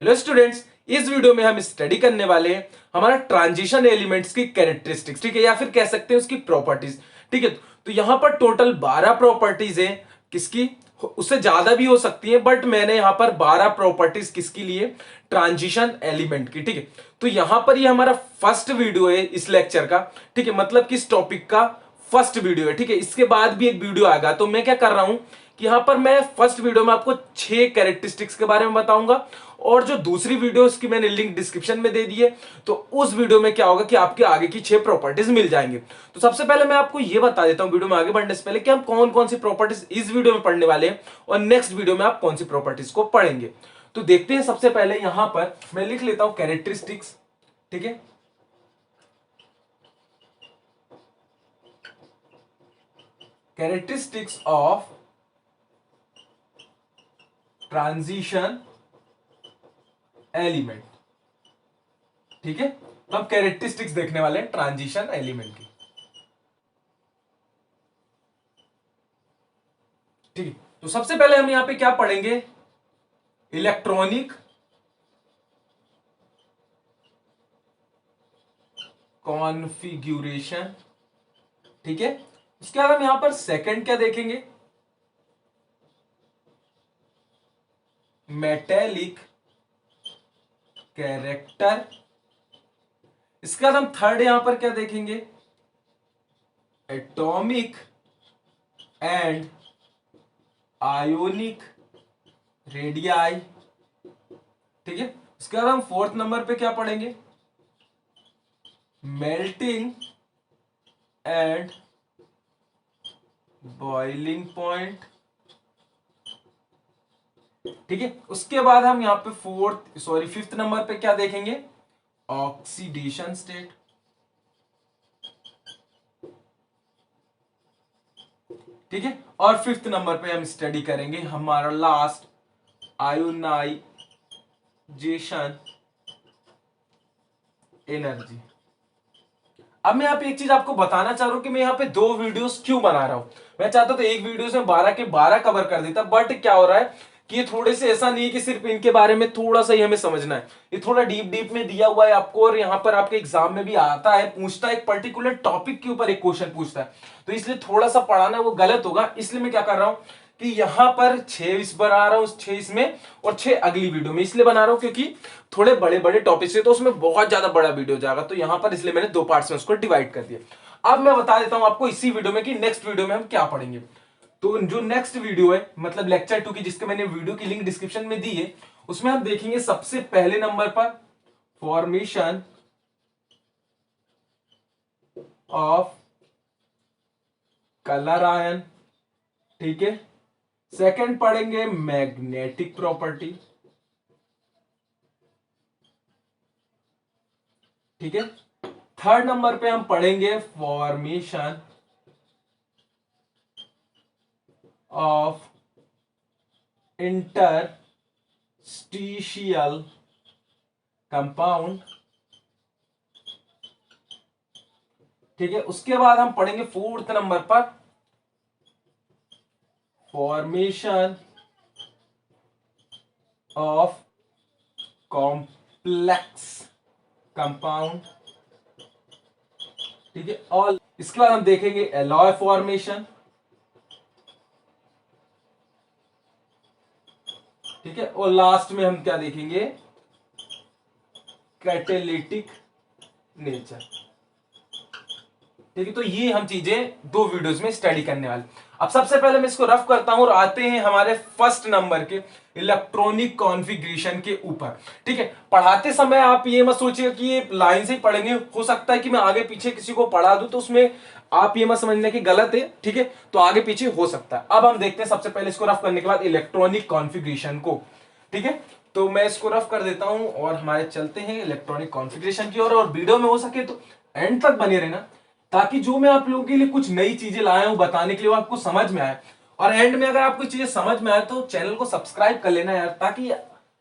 Hello students, इस video में हम स्टडी करने वाले हैं हमारा ट्रांजिशन एलिमेंट्स की कैरेक्टरिस्टिक्स, ठीक है, या फिर कह सकते हैं उसकी प्रॉपर्टीज। ठीक है, तो यहां पर टोटल 12 प्रॉपर्टीज हैं। किसकी? उससे ज्यादा भी हो सकती है, बट मैंने यहां पर 12 प्रॉपर्टीज किसकी लिए? ट्रांजिशन एलिमेंट की। ठीक है, तो यहां पर ये हमारा फर्स्ट वीडियो है इस लेक्चर का। ठीक है, मतलब कि इस टॉपिक का फर्स्ट वीडियो है। ठीक है, इसके बाद भी एक वीडियो आएगा। तो मैं क्या कर रहा हूं कि यहां पर मैं फर्स्ट वीडियो में आपको 6 कैरेक्टरिस्टिक्स के बारे में बताऊंगा, और जो दूसरी वीडियो उसकी मैंने लिंक डिस्क्रिप्शन में दे दी है। तो उस वीडियो में क्या होगा कि आपके आगे की 6 प्रॉपर्टीज मिल जाएंगे। तो सबसे पहले मैं आपको यह बता देता हूं वीडियो में आगे बढ़ने से पहले कि हम कौन कौन सी प्रॉपर्टीज इस वीडियो में पढ़ने वाले हैं और नेक्स्ट वीडियो में आप कौन सी प्रॉपर्टीज को पढ़ेंगे। तो देखते हैं। सबसे पहले यहां पर मैं लिख लेता हूं कैरेक्टरिस्टिक्स। ठीक है, कैरेक्टरिस्टिक्स ऑफ ट्रांजिशन एलिमेंट। ठीक है, तो हम कैरेक्टरिस्टिक्स देखने वाले हैं ट्रांजिशन एलिमेंट की। ठीक है, तो सबसे पहले हम यहां पे क्या पढ़ेंगे? Electronic configuration. ठीक है, उसके बाद हम यहां पर सेकंड क्या देखेंगे? Metallic character. इसके बाद हम थर्ड यहां पर क्या देखेंगे? Atomic and ionic radii. ठीक है, उसके बाद हम फोर्थ नंबर पे क्या पढ़ेंगे? Melting and boiling point. ठीक है, उसके बाद हम यहां पे फिफ्थ नंबर पे क्या देखेंगे? Oxidation state. ठीक है, और फिफ्थ नंबर पे हम स्टडी करेंगे हमारा लास्ट आयोनाइजेशन एनर्जी। अब मैं यहाँ पे एक चीज आपको बताना चाह रहा हूं कि मैं यहाँ पे 2 वीडियोस क्यों बना रहा हूं। मैं चाहता तो एक वीडियो में 12 के 12 कवर कर देता, बट क्या हो रहा है कि ये थोड़े से ऐसा नहीं है कि सिर्फ इनके बारे में थोड़ा सा ही हमें समझना है। ये थोड़ा डीप डीप में दिया हुआ है आपको, और यहाँ पर आपके एग्जाम में भी आता है, पूछता है, एक पर्टिकुलर टॉपिक के ऊपर एक क्वेश्चन पूछता है। तो इसलिए थोड़ा सा पढ़ाना वो गलत होगा। इसलिए मैं क्या कर रहा हूं कि यहां पर 6 इस बना रहा हूं, 6 इसमें और 6 अगली वीडियो में। इसलिए बना रहा हूं क्योंकि थोड़े बड़े बड़े टॉपिक्स है, तो उसमें बहुत ज्यादा बड़ा वीडियो जाएगा। तो यहां पर इसलिए मैंने 2 पार्ट्स में उसको डिवाइड कर दिया। अब मैं बता देता हूं आपको इसी वीडियो में कि नेक्स्ट वीडियो में हम क्या पढ़ेंगे। तो जो नेक्स्ट वीडियो है, मतलब लेक्चर 2 की, जिसके मैंने वीडियो की लिंक डिस्क्रिप्शन में दी है, उसमें हम देखेंगे सबसे पहले नंबर पर फॉर्मेशन ऑफ कलर आयन। ठीक है, सेकंड पढ़ेंगे मैग्नेटिक प्रॉपर्टी। ठीक है, थर्ड नंबर पे हम पढ़ेंगे फॉर्मेशन ऑफ इंटरस्टिशियल कंपाउंड। ठीक है, उसके बाद हम पढ़ेंगे फोर्थ नंबर पर फॉर्मेशन ऑफ कॉम्प्लेक्स कंपाउंड। ठीक है, और इसके बाद हम देखेंगे एलॉय फॉर्मेशन। ठीक है, और लास्ट में हम क्या देखेंगे? Catalytic nature. ठीक है, तो ये हम चीजें 2 वीडियोस में स्टडी करने वाले। अब सबसे पहले मैं इसको रफ करता हूं और आते हैं हमारे फर्स्ट नंबर के इलेक्ट्रॉनिक कॉन्फ़िगरेशन के ऊपर। ठीक है, पढ़ाते समय आप ये मत सोचिएगा कि ये लाइन से ही पढ़ेंगे। हो सकता है कि मैं आगे पीछे किसी को पढ़ा दूं तो उसमें आप ये मत समझना कि गलत है। ठीक है, तो आगे पीछे हो सकता है। अब हम देखते हैं सबसे पहले इसको रफ करने के बाद इलेक्ट्रॉनिक कॉन्फ़िगरेशन को। ठीक है, तो मैं इसको रफ कर देता हूं और हमारे चलते हैं इलेक्ट्रॉनिक कॉन्फ़िगरेशन की ओर। और वीडियो में हो सके तो एंड तक बने रहना, ताकि जो मैं आप लोगों के लिए कुछ नई चीजें लाया हूं बताने के लिए वो आपको समझ में आए। और एंड में अगर आपको चीजें समझ में आए तो चैनल को सब्सक्राइब कर लेना यार, ताकि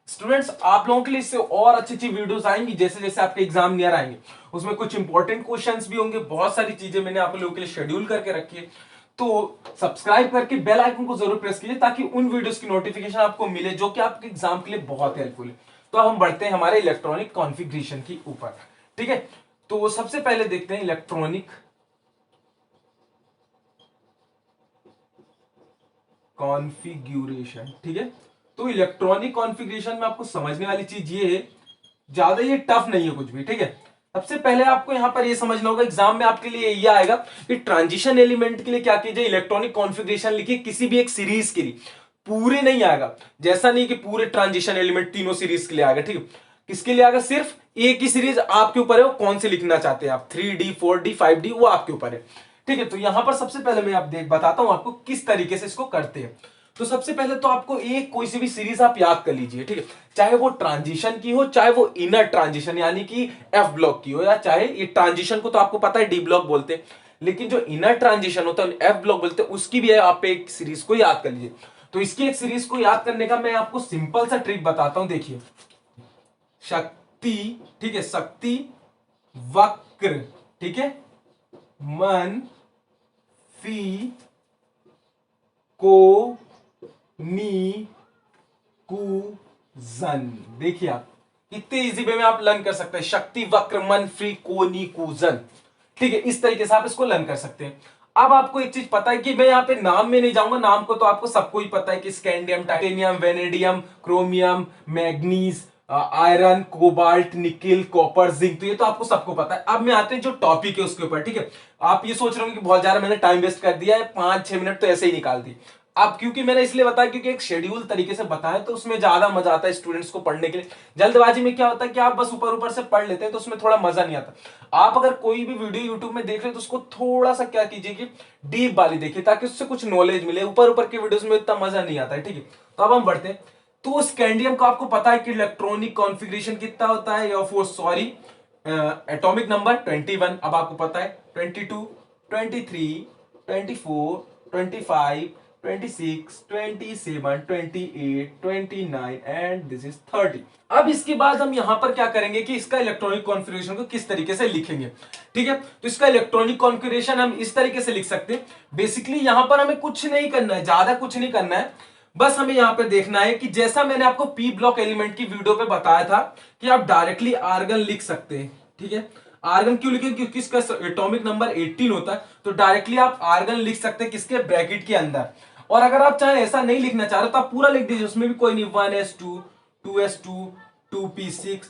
स्टूडेंट्स आप लोगों के लिए इससे और अच्छी अच्छी वीडियोस आएंगी जैसे जैसे आपके एग्जाम नियर आएंगे। उसमें कुछ इंपॉर्टेंट क्वेश्चंस भी होंगे, बहुत सारी चीजें मैंने आप लोगों के लिए शेड्यूल करके रखी है। तो सब्सक्राइब करके बेल आइकन को जरूर प्रेस कीजिए, ताकि उन वीडियोस की नोटिफिकेशन आपको मिले जो कि आपके एग्जाम के लिए बहुत हेल्पफुल है। तो अब हम बढ़ते हैं हमारे इलेक्ट्रॉनिक कॉन्फ़िगरेशन की ऊपर। ठीक है, तो सबसे पहले देखते हैं इलेक्ट्रॉनिक कॉन्फ़िगरेशन। ठीक है, तो इलेक्ट्रॉनिक कॉन्फ़िगरेशन में आपको समझने वाली चीज ये है, ज्यादा ये टफ नहीं है कुछ भी। ठीक है, सबसे पहले आपको यहां पर ये समझना होगा, एग्जाम में आपके लिए ये आएगा कि ट्रांजिशन एलिमेंट के लिए क्या कीजिए, इलेक्ट्रॉनिक कॉन्फ़िगरेशन लिखिए किसी भी एक सीरीज के लिए। पूरे नहीं आएगा, जैसा नहीं कि पूरे ट्रांजिशन एलिमेंट तीनों सीरीज के लिए आएगा। ठीक है, किसके लिए आएगा, सिर्फ एक ही सीरीज आपके ऊपर है, वो कौन से लिखना चाहते हैं आप, 3D 4D 5D, वो आपके ऊपर है। ठीक है, तो यहां पर सबसे पहले मैं आप बताता हूं आपको किस तरीके से इसको करते हैं। तो सबसे पहले तो आपको एक कोई सी भी सीरीज आप याद कर लीजिए। ठीक है, चाहे वो ट्रांजिशन की हो, चाहे वो इनर ट्रांजिशन यानी कि एफ ब्लॉक की हो, या चाहे ये ट्रांजिशन को तो आपको पता है डी ब्लॉक बोलते हैं, लेकिन जो इनर ट्रांजिशन होता है एफ ब्लॉक बोलते हैं, उसकी भी है, आप एक सीरीज को याद कर लीजिए। तो इसकी एक सीरीज को याद करने का मैं आपको सिंपल सा ट्रिक बताता हूं, देखिए। शक्ति, ठीक है, शक्ति वक्र, ठीक है, मन फी को नी कुजन। देखिए आप कितने इजी वे में आप लर्न कर सकते हैं, शक्ति वक्र मन फ्री कोनी कुजन। ठीक है, इस तरीके से आप इसको लर्न कर सकते हैं। अब आपको एक चीज पता है कि मैं यहाँ पे नाम में नहीं जाऊंगा, नाम को तो आपको सबको ही पता है कि scandium, titanium, vanadium, chromium, manganese, iron, cobalt, nickel, copper, zinc, तो ये तो आपको सबको पता है। अब मैं आते हैं जो टॉपिक है उसके ऊपर। ठीक है, आप ये सोच रहे हो कि बहुत ज्यादा मैंने टाइम वेस्ट कर दिया है, 5-6 मिनट तो ऐसे ही निकाल दी। अब क्योंकि मैंने इसलिए बताया क्योंकि एक शेड्यूल तरीके से बताया, तो उसमें ज्यादा मजा आता है स्टूडेंट्स को पढ़ने के लिए। जल्दबाजी में क्या होता है कि आप बस ऊपर ऊपर से पढ़ लेते हैं, तो उसमें थोड़ा मजा नहीं आता। आप अगर कोई भी वीडियो यूट्यूब में देख रहे हो तो उसको थोड़ा सा क्या कीजिए कि डीप वाली देखिए, ताकि उससे कुछ नॉलेज मिले। ऊपर ऊपर के वीडियोस में इतना मजा नहीं आता है। ठीक है, तो अब हम बढ़ते हैं। तो स्कैंडियम का आपको पता है कि इलेक्ट्रॉनिक कॉन्फ़िगरेशन कितना होता है, या फिर सॉरी एटॉमिक नंबर 21। अब आपको पता है 22, 23, 24, 25, 26, 27, 28, 29 एंड दिस इज 30। अब इसके बाद हम यहां पर क्या करेंगे कि इसका इलेक्ट्रॉनिक कॉन्फ़िगरेशन को किस तरीके से लिखेंगे। ठीक है, तो इसका इलेक्ट्रॉनिक कॉन्फ़िगरेशन हम इस तरीके से लिख सकते हैं। बेसिकली यहां पर हमें कुछ नहीं करना है, ज्यादा कुछ नहीं करना है, बस हमें यहां पे देखना है कि जैसा मैंने आपको पी ब्लॉक एलिमेंट की वीडियो पे बताया था कि आप डायरेक्टली आर्गन लिख सकते हैं। ठीक है, आर्गन क्यों लिखे, क्योंकि इसका एटॉमिक नंबर 18 होता है, तो डायरेक्टली आप आर्गन लिख सकते हैं किसके, ब्रैकेट के अंदर। और अगर आप चाहे ऐसा नहीं लिखना चाह रहे तो आप पूरा लिख दीजिए, उसमें भी कोई नहीं, 1s2, 2s2, 2p6,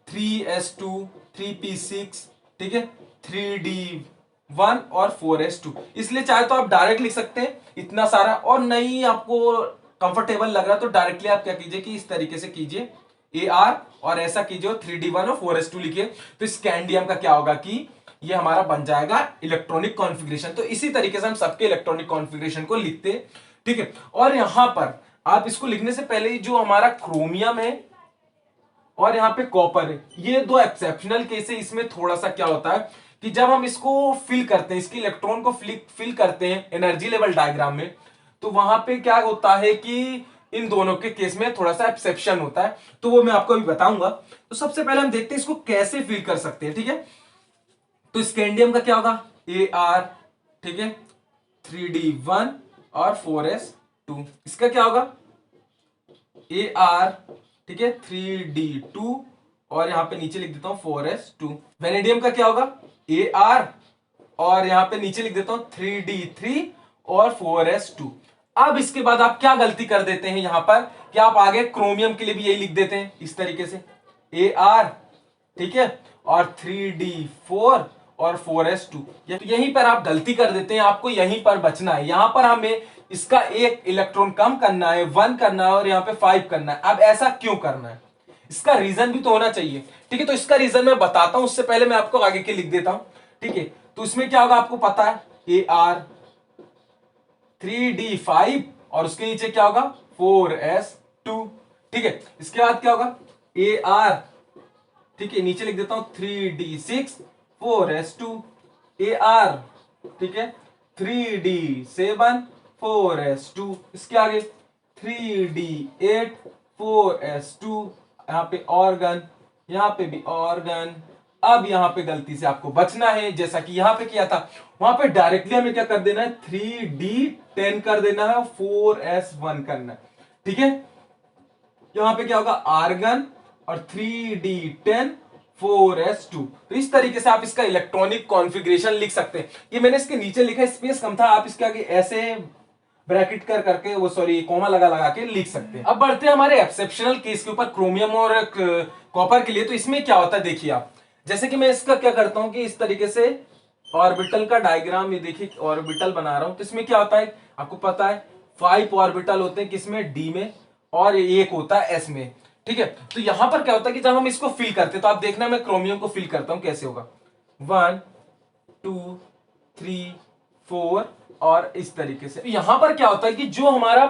3s2, 3p6, ठीक है, 3d1 और 4s2। इसलिए चाहे तो आप डायरेक्ट लिख सकते हैं इतना सारा, और नहीं आपको कंफर्टेबल लग रहा तो डायरेक्टली आप क्या कीजिए कि इस तरीके से कीजिए AR, और ऐसा कीजिए 3d1 और 4s2 लिखिए। तो स्कैंडियम का क्या होगा कि ये हमारा बन जाएगा इलेक्ट्रॉनिक कॉन्फ़िगरेशन। तो इसी तरीके से हम सबके इलेक्ट्रॉनिक कॉन्फ़िगरेशन को लिखते हैं। ठीक है, और यहां पर आप इसको लिखने से पहले जो हमारा क्रोमियम है और यहाँ पे कॉपर है, ये दो एक्सेप्शनल केस है। इसमें थोड़ा सा क्या होता है कि जब हम इसको फिल करते हैं, इसके इलेक्ट्रॉन को फिल करते हैं एनर्जी लेवल डायग्राम में, तो वहां पे क्या होता है कि इन दोनों के केस में थोड़ा सा एक्सेप्शन होता है, तो वो मैं आपको अभी बताऊंगा। तो सबसे पहले हम देखते हैं इसको कैसे फिल कर सकते हैं। ठीक है, तो स्कैंडियम का क्या होगा, AR, ठीक है, 3d1 और 4s2। इसका क्या होगा, AR, ठीक है, 3d2 और यहां पे नीचे लिख देता हूं 4s2। वेनेडियम का क्या होगा, AR और यहां पे नीचे लिख देता हूं 3d3 और 4s2। अब इसके बाद आप क्या गलती कर देते हैं यहां पर कि आप आगे क्रोमियम के लिए भी यही लिख देते हैं इस तरीके से, AR, ठीक है, और 3d4 और 4s2। यहीं पर आप गलती कर देते हैं, आपको यहीं पर बचना है। यहां पर हमें इसका एक इलेक्ट्रॉन कम करना है, 1 करना है, और यहां पे 5 करना है। अब ऐसा क्यों करना है, इसका रीजन भी तो होना चाहिए। ठीक है, तो इसका रीजन मैं बताता हूं, उससे पहले मैं आपको आगे के लिख देता हूं। ठीक है, तो इसमें क्या होगा आपको पता है, AR, 3d5 और उसके नीचे क्या होगा, 4s2। ठीक है, इसके बाद क्या होगा, AR, ठीक है, नीचे लिख देता हूं 3d6, 4s2, AR, ठीक है, 3d7, 4s2, इसके आगे 3d8, 4s2, यहां पे ऑर्गन, यहां पे भी ऑर्गन। अब यहां पे गलती से आपको बचना है, जैसा कि यहां पे किया था, वहां पे डायरेक्टली हमें क्या कर देना है, 3d10 कर देना है, 4s1 करना है। ठीक है, यहां पे क्या होगा, आर्गन और 3d10 4s2। तो इस तरीके से आप इसका इलेक्ट्रॉनिक कॉन्फ़िगरेशन लिख सकते हैं। ये मैंने इसके नीचे लिखा है, स्पेस कम था, आप इसके आगे ऐसे ब्रैकेट कर करके वो सॉरी कोमा लगा लगा के लिख सकते हैं। अब बढ़ते हैं हमारे एक्सेप्शनल केस के ऊपर, क्रोमियम और कॉपर के लिए। तो इसमें क्या होता है देखिए आप, जैसे कि मैं इसका क्या करता हूं कि इस तरीके से ऑर्बिटल का डायग्राम, ये देखिए ऑर्बिटल बना रहा हूं। तो इसमें क्या होता है आपको पता है, 5 ऑर्बिटल होते हैं किसमें, डी में, और एक होता है एस में। ठीक है, तो यहां पर क्या होता है कि जब हम इसको फिल करते हैं, तो आप देखना मैं क्रोमियम को फिल करता हूं कैसे होगा, 1 2 3 4 और इस तरीके से। तो यहां पर क्या होता है कि जो हमारा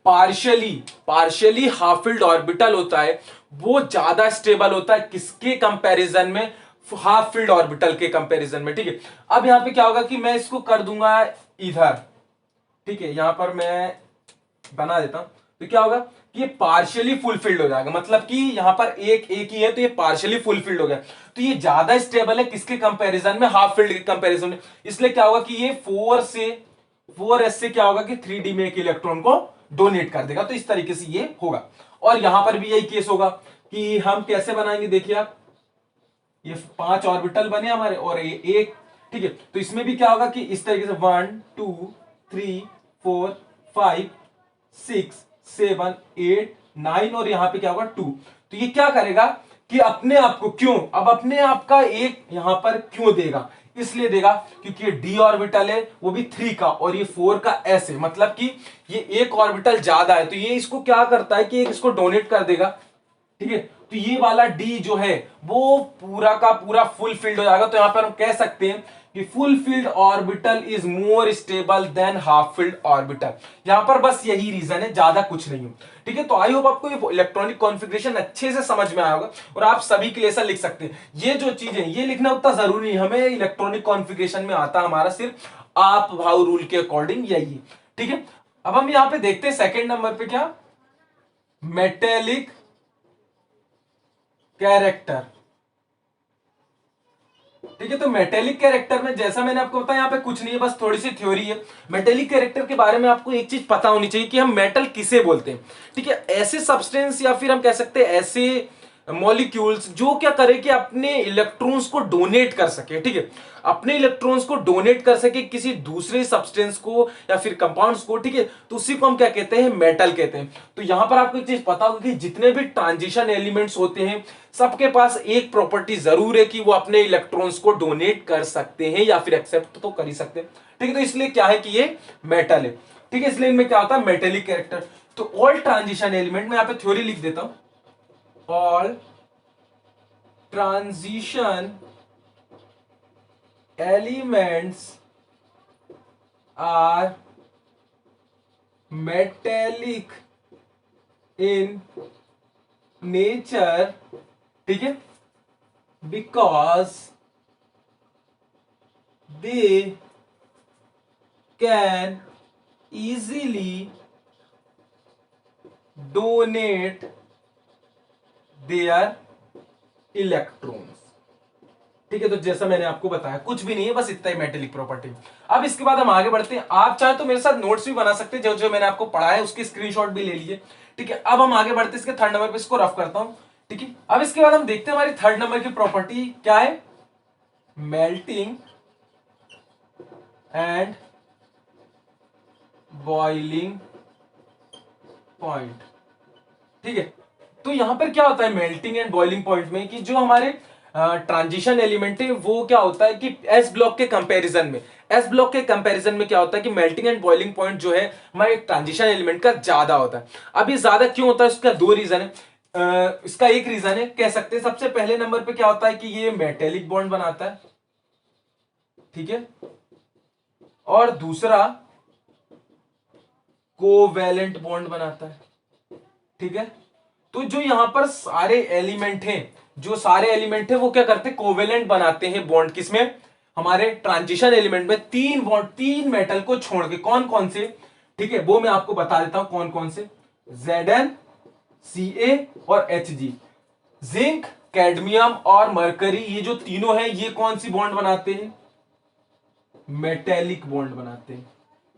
पार्शियली हाफ फिल्ड ऑर्बिटल होता है वो ज्यादा स्टेबल होता है किसके कंपैरिजन में, हाफ फील्ड ऑर्बिटल के कंपैरिजन में। ठीक है, अब यहां पे क्या होगा कि मैं इसको कर दूंगा इधर। ठीक है, यहां पर मैं बना देता हूं, तो क्या होगा कि ये पार्शियली फुलफिल्ड हो जाएगा, मतलब कि यहां पर एक एक ही है तो ये पार्शियली फुलफिल्ड हो गया। तो ये ज्यादा स्टेबल है किसके कंपैरिजन में, हाफ फील्ड के कंपैरिजन में। इसलिए क्या होगा कि ये 4s से क्या होगा कि 3d में एक इलेक्ट्रॉन को डोनेट कर देगा। तो इस तरीके से ये होगा। और यहां पर भी यही केस होगा कि हम कैसे बनाएंगे, देखिए आप, ये 5 ऑर्बिटल बने हमारे और ये एक। ठीक है, तो इसमें भी क्या होगा कि इस तरीके से 1 2 3 4 5 6 7 8 9 और यहां पे क्या होगा 2। तो ये क्या करेगा कि अपने आप को, क्यों, अब अपने आप का एक यहां पर क्यों देगा, इसलिए देगा क्योंकि ये डी ऑर्बिटल है वो भी 3 का और ये 4 का एस है, मतलब कि ये एक ऑर्बिटल ज्यादा है। तो ये इसको क्या करता है कि एक इसको डोनेट कर देगा। ठीक है, तो ये वाला डी जो है वो पूरा का पूरा फुल फिल्ड हो जाएगा। तो यहां पर हम कह सकते हैं कि full filled orbital is more stable than half filled orbital. यहां पर बस यही रीजन है, ज्यादा कुछ नहीं है। ठीक है, तो आई होप आपको ये इलेक्ट्रॉनिक कॉन्फ़िगरेशन अच्छे से समझ में आया होगा और आप सभी के लिए ऐसा लिख सकते हैं। ये जो चीजें ये लिखना उतना जरूरी नहीं, हमें इलेक्ट्रॉनिक कॉन्फ़िगरेशन में आता हमारा सिर्फ आप भाव रूल के अकॉर्डिंग यही है। ठीक है, अब हम यहां पे देखते हैं सेकेंड नंबर पे क्या, मेटेलिक कैरेक्टर। ठीक है, तो मेटेलिक कैरेक्टर में जैसा मैंने आपको बताया यहाँ पे कुछ नहीं है, बस थोड़ी सी थ्योरी है। मेटेलिक कैरेक्टर के बारे में आपको एक चीज पता होनी चाहिए कि हम मेटल किसे बोलते हैं। ठीक है, ऐसे सब्सटेंस या फिर हम कह सकते हैं ऐसे मॉलिक्यूल्स जो क्या करे कि अपने इलेक्ट्रॉन्स को डोनेट कर सके। ठीक है, अपने इलेक्ट्रॉन्स को डोनेट कर सके किसी दूसरे सब्सटेंस को या फिर कंपाउंड्स को। ठीक है, तो उसी को हम क्या कहते हैं, मेटल कहते हैं। तो यहां पर आपको एक चीज पता होगा कि जितने भी ट्रांजिशन एलिमेंट्स होते हैं सबके पास एक प्रॉपर्टी जरूर है कि वो अपने इलेक्ट्रॉन्स को डोनेट कर सकते हैं या फिर एक्सेप्ट तो कर ही सकते हैं। ठीक है, तो इसलिए क्या है कि ये मेटल है। ठीक है, इसलिए इनमें क्या होता है, मेटेलिक कैरेक्टर। तो ऑल ट्रांजिशन एलिमेंट में यहां पे थ्योरी लिख देता हूं, all transition elements are metallic in nature। ठीक है, because they can easily donate their electrons. ठीक है, तो जैसा मैंने आपको बताया कुछ भी नहीं है, बस इतना ही मेटेलिक प्रॉपर्टी। अब इसके बाद हम आगे बढ़ते हैं। आप चाहे तो मेरे साथ नोट्स भी बना सकते हैं, जो जो मैंने आपको पढ़ाया है उसके स्क्रीनशॉट भी ले लीजिए। ठीक है, अब हम आगे बढ़ते हैं इसके थर्ड नंबर पे, इसको रफ करता हूं। ठीक है, अब इसके बाद हम देखते हैं हमारी थर्ड नंबर की प्रॉपर्टी क्या है, मेल्टिंग एंड बॉइलिंग पॉइंट। ठीक है, तो यहां पर क्या होता है मेल्टिंग एंड बॉइलिंग पॉइंट में कि जो हमारे ट्रांजिशन एलिमेंट है वो क्या होता है कि एस ब्लॉक के कंपैरिजन में क्या होता है कि मेल्टिंग एंड बॉइलिंग पॉइंट जो है हमारे ट्रांजिशन एलिमेंट का ज्यादा होता है। अब ये ज्यादा क्यों होता है, इसका दो रीजन है। इसका एक रीजन है कह सकते हैं, सबसे पहले नंबर पे क्या होता है कि ये मेटेलिक बॉन्ड बनाता है। ठीक है, और दूसरा कोवैलेंट बॉन्ड बनाता है। ठीक है, तो जो यहां पर सारे एलिमेंट हैं वो क्या करते हैं, कोवेलेंट बनाते हैं बॉन्ड, किसमें, हमारे ट्रांजिशन एलिमेंट में। तीन बॉन्ड, तीन मेटल को छोड़ के, कौन कौन से, ठीक है वो मैं आपको बता देता हूं कौन कौन से, Zn, Ca और Hg। जिंक, कैडमियम और मरकरी, ये जो तीनों हैं ये कौन सी बॉन्ड बनाते हैं, मेटेलिक बॉन्ड बनाते हैं।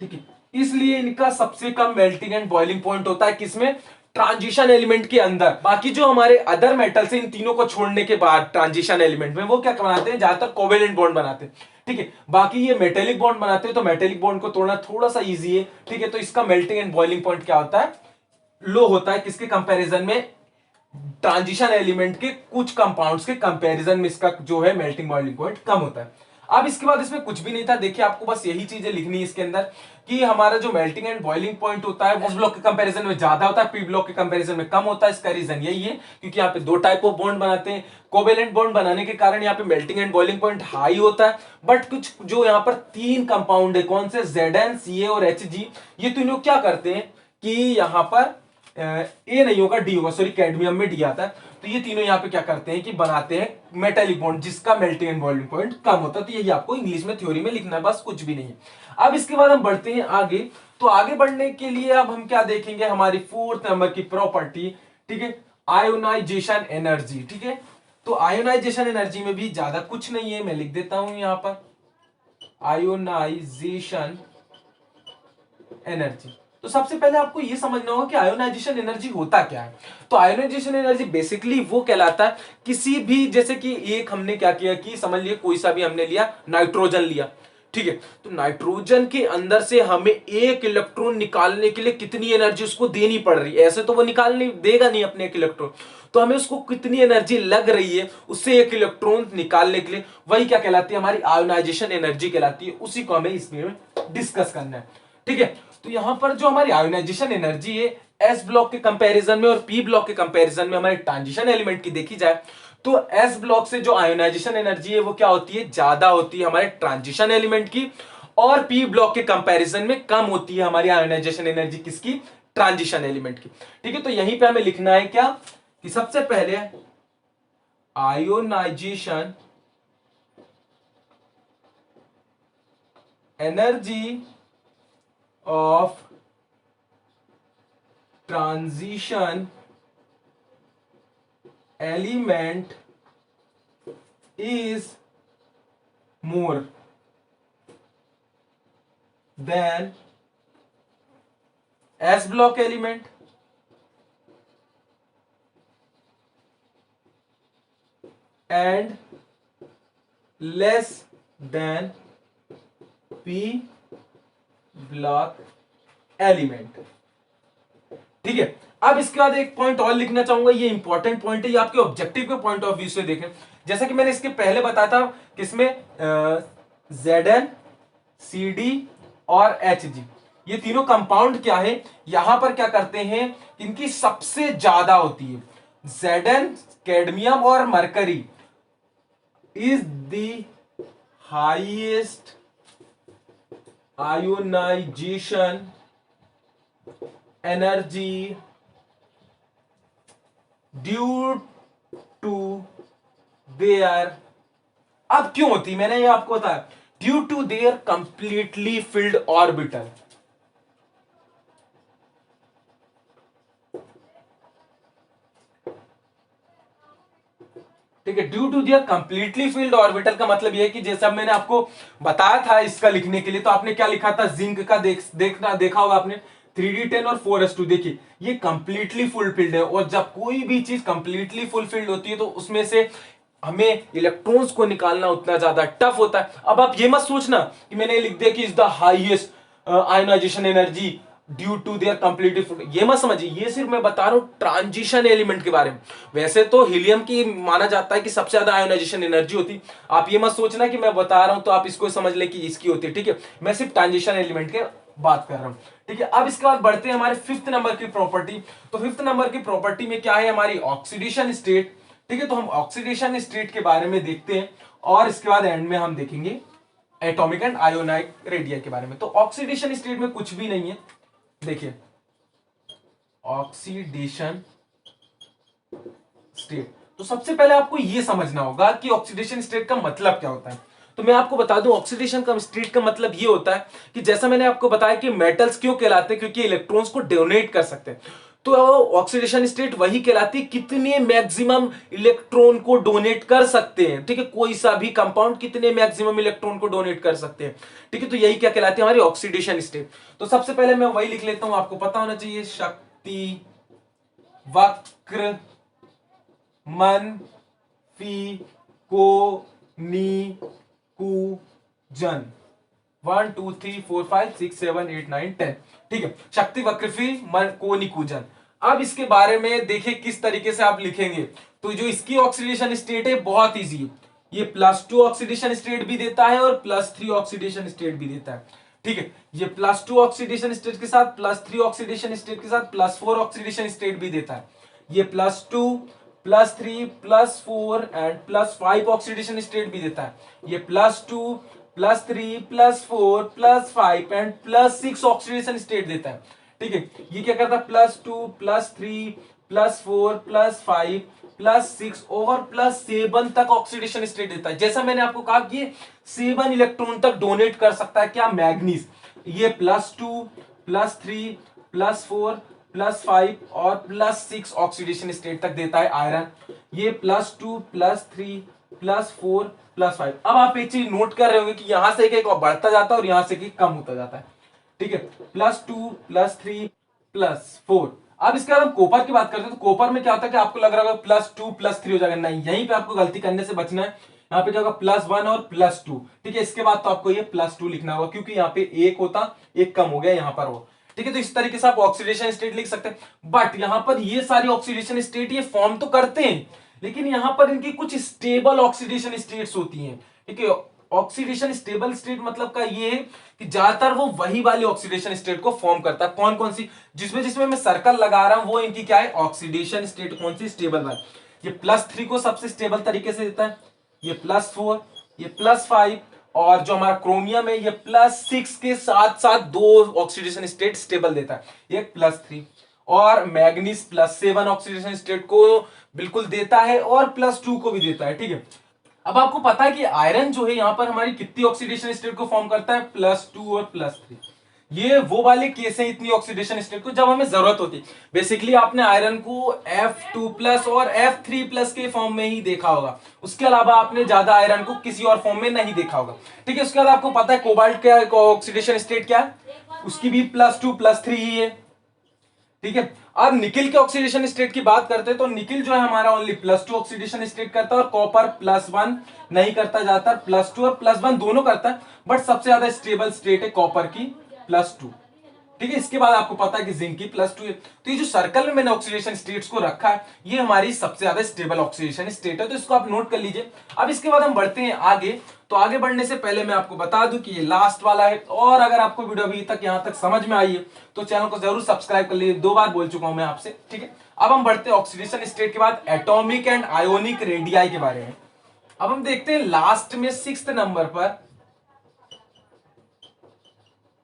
ठीक है, इसलिए इनका सबसे कम मेल्टिंग एंड बॉइलिंग पॉइंट होता है किसमें, ट्रांजिशन एलिमेंट के अंदर। बाकी जो हमारे अदर मेटल्स हैं, इन तीनों को छोड़ने के बाद ट्रांजिशन एलिमेंट में वो क्या बनाते हैं, ज्यादातर कोवेलेंट बॉन्ड बनाते हैं। ठीक है, बाकी ये मेटेलिक बॉन्ड बनाते हैं, तो मेटेलिक बॉन्ड को तोड़ना थोड़ा सा इजी है। ठीक है, तो इसका मेल्टिंग एंड बॉइलिंग पॉइंट क्या होता है, लो होता है। किसके कंपैरिजन में, ट्रांजिशन एलिमेंट के कुछ कंपाउंड्स के कंपैरिजन में इसका जो है मेल्टिंग बॉइलिंग पॉइंट कम होता है। अब इसके बाद इसमें कुछ भी नहीं था। देखिए, आपको बस यही चीजें लिखनी है इसके अंदर कि हमारा जो मेल्टिंग एंड बॉइलिंग पॉइंट होता है वो एस ब्लॉक के कंपैरिजन में ज्यादा होता है, पी ब्लॉक के कंपैरिजन में कम होता है। इसका रीजन यही है क्योंकि यहाँ पे दो टाइप ऑफ बॉन्ड बनाते हैं। कोवेलेंट बॉन्ड बनाने के कारण यहाँ पे melting and boiling point high होता है। बट कुछ जो यहाँ पर तीन कंपाउंड है, कौन से, Zn, Ca और Hg, ये तीनों क्या करते हैं कि यहाँ पर ए नहीं होगा, डी होगा, सॉरी, कैडमियम में डी आता है। तो ये तीनों यहाँ पे क्या करते हैं कि बनाते हैं मेटेलिक बॉन्ड जिसका मेल्टिंग एंड बॉइलिंग पॉइंट कम होता है। तो यही आपको इंग्लिश में थ्योरी में लिखना है, बस कुछ भी नहीं है। अब इसके बाद हम बढ़ते हैं आगे। तो आगे बढ़ने के लिए अब हम क्या देखेंगे, हमारी 4th नंबर की प्रॉपर्टी। ठीक है, आयोनाइजेशन एनर्जी। ठीक है, तो आयोनाइजेशन एनर्जी में भी ज्यादा कुछ नहीं है, मैं लिख देता हूं यहां पर आयोनाइजेशन एनर्जी। तो सबसे पहले आपको यह समझना होगा कि आयोनाइजेशन एनर्जी होता क्या है। तो आयोनाइजेशन एनर्जी बेसिकली वो कहलाता है किसी भी, जैसे कि एक हमने क्या किया कि समझ लिया कोई सा भी हमने लिया, नाइट्रोजन लिया। ठीक है, तो नाइट्रोजन के अंदर से हमें एक इलेक्ट्रॉन निकालने के लिए कितनी एनर्जी उसको देनी पड़ रही है। ऐसे तो वो निकालने देगा नहीं अपने एक इलेक्ट्रॉन, तो हमें उसको कितनी एनर्जी लग रही है उससे एक इलेक्ट्रॉन निकालने के लिए, वही क्या कहलाती है, हमारी आयोनाइजेशन एनर्जी कहलाती है। उसी को हमें इसमें डिस्कस करना है। ठीक है, तो यहां पर जो हमारी आयोनाइजेशन एनर्जी है एस ब्लॉक के कंपैरिजन में और पी ब्लॉक के कंपैरिजन में हमारे ट्रांजिशन एलिमेंट की देखी जाए तो एस ब्लॉक से जो आयोनाइजेशन एनर्जी है वो क्या होती है, ज्यादा होती है हमारे ट्रांजिशन एलिमेंट की, और पी ब्लॉक के कंपैरिजन में कम होती है हमारी आयोनाइजेशन एनर्जी किसकी, ट्रांजिशन एलिमेंट की। ठीक है, तो यहीं पे हमें लिखना है क्या कि सबसे पहले ionization energy of transition element is more than S block element and less than P block element। ठीक है, अब इसके बाद एक पॉइंट और लिखना चाहूंगा, ये इंपॉर्टेंट पॉइंट है, ये आपके ऑब्जेक्टिव के पॉइंट ऑफ व्यू से देखें। जैसा कि मैंने इसके पहले बताया था किसमें, Zn, Cd और Hg, ये तीनों कंपाउंड क्या है, यहां पर क्या करते हैं, इनकी सबसे ज्यादा होती है। Zn, कैडमियम और mercury is the highest ionization energy due to their, अब क्यों होती, मैंने ये आपको बताया, due to their completely filled orbital. ठीक है, due to their completely filled orbital का मतलब यह है कि जैसा मैंने आपको बताया था इसका लिखने के लिए, तो आपने क्या लिखा था, जिंक का देखा होगा आपने 3d10 और 4s2। देखिए ये कंप्लीटली फुलफिल्ड है, और जब कोई भी चीज कंप्लीटली फुलफिल्ड होती है तो उसमें से हमें इलेक्ट्रॉन्स को निकालना उतना ज्यादा टफ होता है। अब आप ये मत सोचना कि मैंने लिख दिया कि is the highest ionization energy due to their completely fulfilled, ये मत समझिए, ये सिर्फ मैं बता रहा हूं ट्रांजिशन एलिमेंट के बारे में। वैसे तो हीलियम की माना जाता है कि सबसे ज्यादा आयोनाइजेशन एनर्जी होती, आप ये मत सोचना कि मैं बता रहा हूं तो आप इसको समझ ले कि इसकी होती है। ठीक है, मैं सिर्फ ट्रांजिशन एलिमेंट के बात कर रहा हूं। ठीक है, अब इसके बाद बढ़ते हैं हमारे 5th नंबर की प्रॉपर्टी। तो 5th नंबर की प्रॉपर्टी में क्या है, हमारी ऑक्सीडेशन स्टेट। ठीक है, तो हम ऑक्सीडेशन स्टेट के बारे में देखते हैं, और इसके बाद एंड में हम देखेंगे एटॉमिक एंड आयोनिक रेडिया के बारे में। तो ऑक्सीडेशन स्टेट में कुछ भी नहीं है, देखिए ऑक्सीडेशन स्टेट, तो सबसे पहले आपको यह समझना होगा कि ऑक्सीडेशन स्टेट का मतलब क्या होता है। तो मैं आपको बता दूं, ऑक्सीडेशन का स्टेट का मतलब ये होता है कि जैसा मैंने आपको बताया कि मेटल्स क्यों कहलाते हैं, क्योंकि इलेक्ट्रॉन्स को डोनेट कर सकते हैं। तो ऑक्सीडेशन स्टेट वही कहलाती है कितने मैक्सिमम इलेक्ट्रॉन को डोनेट कर सकते हैं। ठीक है, कोई सा भी कंपाउंड कितने मैक्सिमम इलेक्ट्रॉन को डोनेट कर सकते हैं। ठीक है, तो यही क्या कहलाती है, हमारी ऑक्सीडेशन स्टेट। तो सबसे पहले मैं वही लिख लेता हूं, आपको पता होना चाहिए, शक्ति वक्र मन फी को नी कुजन 1 2 3 4 5 6 7 8 9 10। ठीक है, शक्ति वक्रफी मन को निकुंजन। अब इसके बारे में देखिए किस तरीके से आप लिखेंगे। तो जो इसकी ऑक्सीडेशन स्टेट है बहुत इजी है, ये +2 ऑक्सीडेशन स्टेट भी देता है और +3 ऑक्सीडेशन स्टेट भी देता है। ठीक है, ये +2 ऑक्सीडेशन स्टेट के साथ +3 ऑक्सीडेशन स्टेट के साथ +4 ऑक्सीडेशन स्टेट भी देता है। ये +2 +3 +4 एंड +5 ऑक्सीडेशन स्टेट भी देता है। ये +2 +3 +4 +5 एंड +6 ऑक्सीडेशन स्टेट देता है। ठीक है, ये क्या करता है +2 +3 +4 +5 +6 और +7 तक ऑक्सीडेशन स्टेट देता है। जैसा मैंने आपको कहा कि 7 इलेक्ट्रॉन तक डोनेट कर सकता है क्या, मैग्नीज। ये +2 +3 +4 +5 और +6 ऑक्सीडेशन स्टेट तक देता है आयरन। ये +2 +3 +4 +5। अब आप एक चीज नोट कर रहे होंगे कि यहां से एक बढ़ता जाता है और यहां से एक कम होता जाता है। ठीक है, +2 +3 +4। अब इसके बाद हम कॉपर की बात करते हैं। तो कॉपर में क्या होता है कि आपको लग रहा होगा +2 +3 हो जाएगा, नहीं, यहीं पे आपको गलती करने से बचना है। यहाँ पे क्या होगा +1 और +2। ठीक है, इसके बाद तो आपको ये +2 लिखना होगा क्योंकि यहाँ पे एक होता, एक कम हो गया यहाँ पर वो। ठीक है, तो इस तरीके से आप ऑक्सीडेशन स्टेट लिख सकते हैं। बट यहां पर ये सारी ऑक्सीडेशन स्टेट ये फॉर्म तो करते हैं, लेकिन यहां पर इनकी कुछ स्टेबल ऑक्सीडेशन स्टेट्स होती हैं। ठीक है, ऑक्सीडेशन स्टेबल स्टेट मतलब का ये है कि ज्यादातर वो वही वाली ऑक्सीडेशन स्टेट को फॉर्म करता है। कौन कौन सी, जिसमें जिसमें मैं सर्कल लगा रहा हूं वो इनकी क्या है, ऑक्सीडेशन स्टेट कौन सी, स्टेबल वाली। ये +3 को सबसे स्टेबल तरीके से देता है, ये +4, ये +5 और जो हमारा क्रोमियम है ये +6 के साथ साथ 2 ऑक्सीडेशन स्टेट स्टेबल देता है, एक +3। और मैग्नीज +7 ऑक्सीडेशन स्टेट को बिल्कुल देता है और +2 को भी देता है। ठीक है, अब आपको पता है कि आयरन जो है यहां पर हमारी कितनी ऑक्सीडेशन स्टेट को फॉर्म करता है, +2 और +3। ये वो वाले केस है इतनी ऑक्सीडेशन स्टेट को जब हमें जरूरत होती है। बेसिकली आपने आयरन को F2+ और F3+ के फॉर्म में ही देखा होगा, उसके अलावा आपने ज्यादा आयरन को किसी और फॉर्म में नहीं देखा होगा। ठीक है, उसके बाद आपको पता है कोबाल्ट का ऑक्सीडेशन स्टेट क्या है, उसकी भी +2 +3 ही है। ठीक है, अब निकिल के ऑक्सीडेशन स्टेट की बात करते हैं तो निकिल जो है हमारा ओनली +2 ऑक्सीडेशन स्टेट करता है और कॉपर +1 नहीं करता, जाता +2 और +1 दोनों करता है, बट सबसे ज्यादा स्टेबल स्टेट है कॉपर की +2। ठीक है, इसके बाद आपको पता है कि जिंक की +2 है। तो ये जो सर्कल में मैंने ऑक्सीडेशन स्टेट्स को रखा है ये हमारी सबसे ज्यादा स्टेबल ऑक्सीडेशन स्टेट है, तो इसको आप नोट कर लीजिए। अब इसके बाद हम बढ़ते हैं आगे। तो आगे बढ़ने से पहले मैं आपको बता दूं कि ये लास्ट वाला है, और अगर आपको वीडियो अभी तक यहां तक समझ में आई है तो चैनल को जरूर सब्सक्राइब कर लीजिए, 2 बार बोल चुका हूं मैं आपसे। ठीक है, अब हम बढ़ते हैं ऑक्सीडेशन स्टेट के बाद एटॉमिक एंड आयोनिक रेडियाई के बारे में। अब हम देखते हैं लास्ट में 6th नंबर पर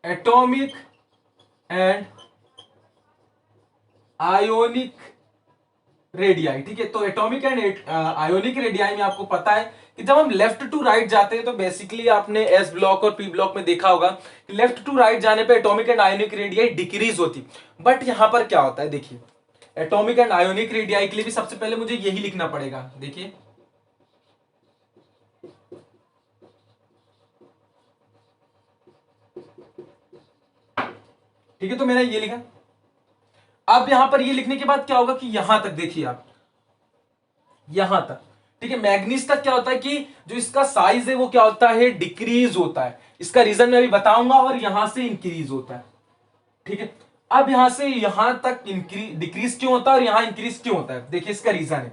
एटॉमिक एंड आयोनिक रेडियाई। ठीक है, तो एटॉमिक एंड आयोनिक रेडियाई में आपको पता है कि जब हम लेफ्ट टू राइट जाते हैं तो बेसिकली आपने एस ब्लॉक और पी ब्लॉक में देखा होगा कि लेफ्ट टू राइट जाने पे atomic and ionic radii decrease होती। बट यहां पर क्या होता है, देखिए एटॉमिक एंड आयोनिक रेडियाई के लिए भी सबसे पहले मुझे यही लिखना पड़ेगा। देखिए ठीक है, तो मैंने ये लिखा। अब यहां पर ये लिखने के बाद क्या होगा कि यहां तक देखिए आप, यहां तक। ठीक है, मैग्नीज तक क्या होता है कि जो इसका साइज है वो क्या होता है, डिक्रीज होता है। इसका रीजन मैं अभी बताऊंगा, और यहां से इंक्रीज होता है। ठीक है, अब यहां से यहां तक डिक्रीज क्यों होता है और यहां इंक्रीज क्यों होता है, देखिए इसका रीजन है।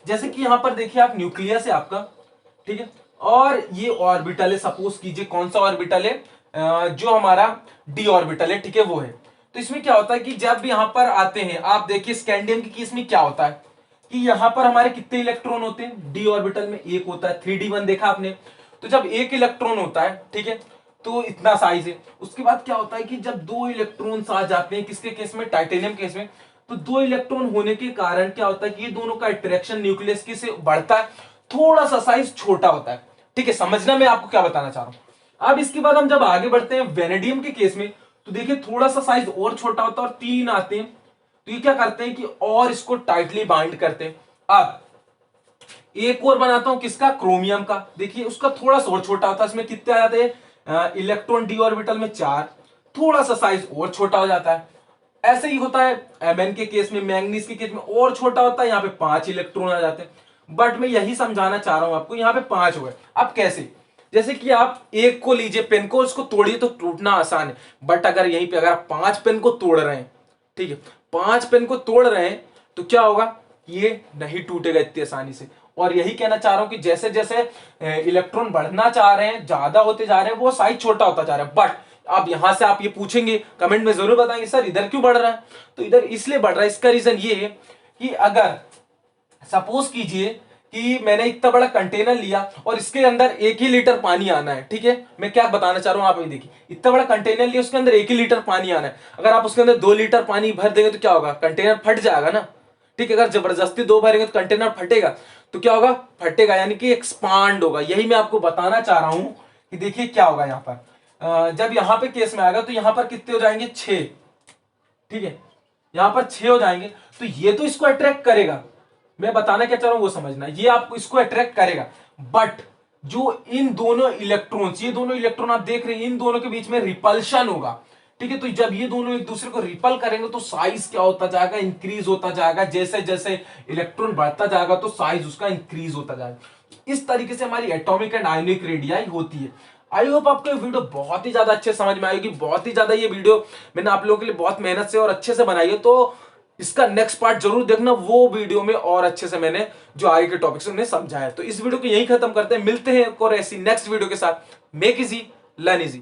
जैसे कि यहां पर देखिए आप, न्यूक्लियस है आपका, ठीक है, और ये ऑर्बिटल है, सपोज कीजिए कौन सा ऑर्बिटल है, जो हमारा डी ऑर्बिटल है। ठीक है, वो है। तो इसमें क्या होता है कि जब यहां पर आते हैं, आप देखिए स्कैंडियम की केस में क्या होता है कि यहां पर हमारे कितने इलेक्ट्रॉन होते हैं, डी ऑर्बिटल में एक होता है, 3d1 देखा आपने। तो जब एक इलेक्ट्रॉन होता है, ठीक है, तो इतना साइज है। उसके बाद क्या होता है कि जब 2 इलेक्ट्रॉन्स आ जाते हैं, किसके केस में, टाइटेनियम केस में, तो 2 इलेक्ट्रॉन होने के कारण क्या होता है कि ये दोनों का इंटरेक्शन न्यूक्लियस के से बढ़ता है, थोड़ा सा साइज छोटा होता है। ठीक है, समझना मैं आपको क्या बताना चाह रहा हूं। अब इसके बाद हम जब आगे बढ़ते हैं वेनेडियम के केस में, तो देखिए थोड़ा सा साइज और छोटा होता है और 3 आते हैं। तो ये क्या करते हैं कि और इसको टाइटली बाइंड करते हैं। अब एक और बनाता हूं किसका, क्रोमियम का। देखिए उसका थोड़ा सा और छोटा होता है, इसमें कितने आ जाते हैं इलेक्ट्रॉन डी ऑर्बिटल में 4, थोड़ा सा साइज और छोटा हो जाता है। ऐसे ही होता है Mn के केस में, मैंगनीज के केस में और छोटा होता है, यहाँ पे 5 इलेक्ट्रॉन आ जाते हैं। बट मैं यही समझाना चाह रहा हूं आपको, यहाँ पे 5 हुए। अब कैसे? जैसे कि आप एक को लीजिए पेन को, उसको तोड़िए तो टूटना आसान है, बट अगर यहीं पे अगर आप 5 पेन को तोड़ रहे हैं, ठीक है, 5 पेन को तोड़ रहे हैं, तो क्या होगा, ये नहीं टूटेगा इतनी आसानी से। और यही कहना चाह रहा हूं कि जैसे जैसे इलेक्ट्रॉन बढ़ना चाह रहे हैं, ज्यादा होते जा रहे हैं, वो साइज छोटा होता जा रहा है। बट अब यहां से आप ये पूछेंगे, कमेंट में जरूर बताएंगे सर इधर क्यों बढ़ रहा है, तो इधर इसलिए बढ़ रहा है, इसका रीजन ये है कि अगर सपोज कीजिए कि मैंने इतना बड़ा कंटेनर लिया और इसके अंदर 1 ही लीटर पानी आना है, ठीक है, मैं क्या बताना चाह रहा हूं आप ये देखिए, इतना बड़ा कंटेनर लिया, उसके अंदर 1 ही लीटर पानी आना है। अगर आप उसके अंदर 2 लीटर पानी भर देंगे तो क्या होगा, कंटेनर फट जाएगा ना, ठीक है। अगर जबरदस्ती 2 भरेंगे तो कंटेनर फटेगा, तो क्या होगा, फटेगा, यानी कि एक्सपांड होगा। यही मैं आपको बताना चाह रहा हूं कि देखिए क्या होगा यहां पर, जब यहां पे केस में आएगा तो यहां पर कितने हो जाएंगे, 6, ठीक है, यहां पर 6 हो जाएंगे। तो ये तो इसको अट्रैक्ट करेगा, मैं बताना क्या चाह रहा हूं वो समझना, ये आपको इसको अट्रैक्ट करेगा। बट जो इन दोनों इलेक्ट्रॉन्स, ये दोनों इलेक्ट्रॉन आप देख रहे हैं, इन दोनों के बीच में रिपल्शन होगा, ठीक है। तो जब ये दोनों एक दूसरे को रिपल करेंगे तो साइज क्या होता जाएगा, इंक्रीज होता जाएगा। जैसे जैसे इलेक्ट्रॉन बढ़ता जाएगा तो साइज उसका इंक्रीज होता जाएगा। इस तरीके से हमारी एटॉमिक एंड आयोनिक रेडियाई होती है। आई होप आपको ये वीडियो बहुत ही ज्यादा अच्छे समझ में आएगी, बहुत ही ज्यादा ये वीडियो मैंने आप लोगों के लिए बहुत मेहनत से और अच्छे से बनाई है। तो इसका नेक्स्ट पार्ट जरूर देखना, वो वीडियो में और अच्छे से मैंने जो आगे के टॉपिक्स उन्हें समझाया है। तो इस वीडियो को यही खत्म करते हैं, मिलते हैं एक और ऐसी नेक्स्ट वीडियो के साथ। Make easy learn easy.